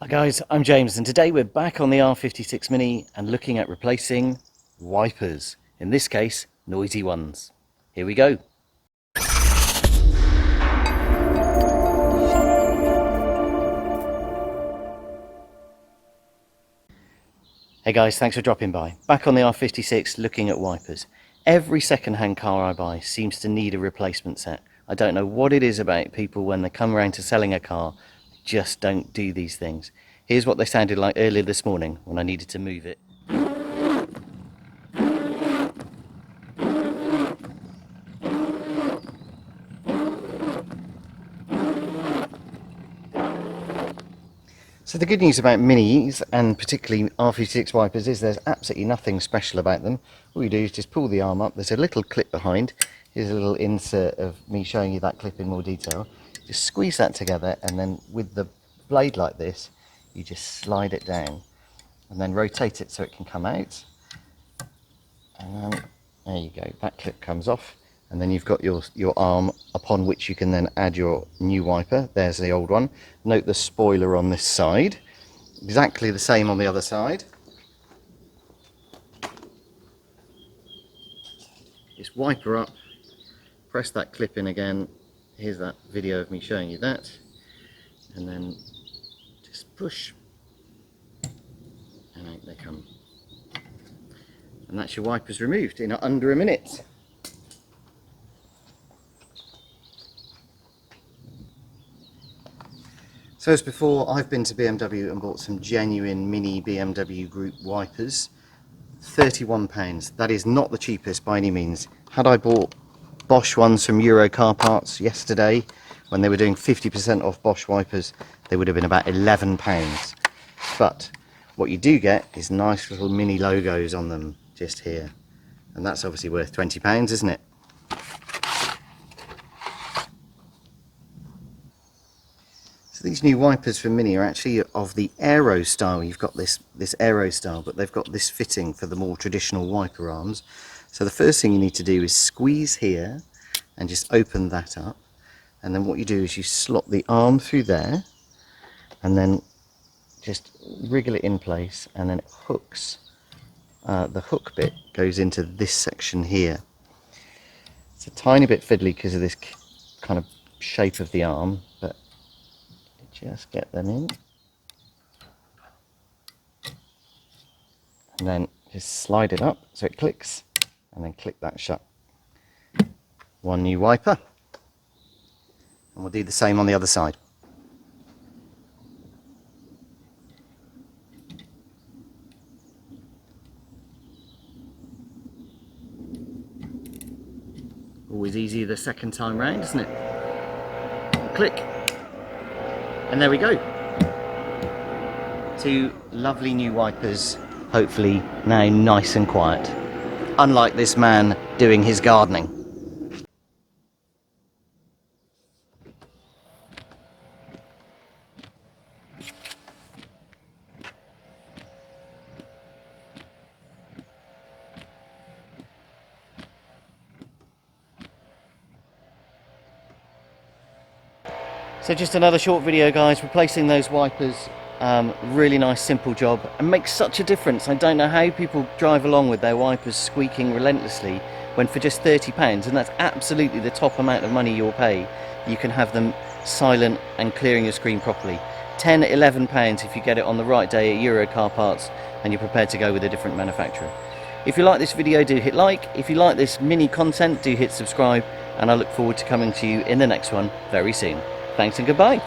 Hi guys, I'm James and today we're back on the R56 Mini and looking at replacing wipers. In this case, noisy ones. Here we go. Hey guys, thanks for dropping by. Back on the R56 looking at wipers. Every second-hand car I buy seems to need a replacement set. I don't know what it is about people when they come around to selling a car, just don't do these things. Here's what they sounded like earlier this morning when I needed to move it. So the good news about Minis, and particularly R56 wipers, is there's absolutely nothing special about them. All you do is just pull the arm up, there's a little clip behind. Here's a little insert of me showing you that clip in more detail. Just squeeze that together, and then with the blade like this, you just slide it down and then rotate it so it can come out. And then, there you go, that clip comes off. And then you've got your arm upon which you can then add your new wiper. There's the old one. Note the spoiler on this side. Exactly the same on the other side. Just wiper up, press that clip in again. Here's that video of me showing you that. And then just push. And out they come. And that's your wipers removed in under a minute. So as before, I've been to BMW and bought some genuine mini BMW group wipers. £31. That is not the cheapest by any means. Had I bought Bosch ones from Euro Car Parts yesterday, when they were doing 50% off Bosch wipers, they would have been about £11. But what you do get is nice little mini logos on them just here. And that's obviously worth £20, isn't it? So these new wipers from Mini are actually of the aero style. You've got this aero style, but they've got this fitting for the more traditional wiper arms. So the first thing you need to do is squeeze here and just open that up. And then what you do is you slot the arm through there and then just wriggle it in place, and then it hooks. The hook bit goes into this section here. It's a tiny bit fiddly because of this kind of shape of the arm, but just get them in and then just slide it up so it clicks, and then click that shut. One new wiper, and we'll do the same on the other side. Always easier the second time round, isn't it? Click. And there we go. Two lovely new wipers, hopefully now nice and quiet. Unlike this man doing his gardening. So just another short video, guys, replacing those wipers. Really nice simple job, and makes such a difference. I don't know how people drive along with their wipers squeaking relentlessly when for just £30, and that's absolutely the top amount of money you'll pay, you can have them silent and clearing your screen properly. £10, £11 if you get it on the right day at Euro Car Parts and you're prepared to go with a different manufacturer. If you like this video, do hit like. If you like this mini content, do hit subscribe, and I look forward to coming to you in the next one very soon. Thanks and goodbye.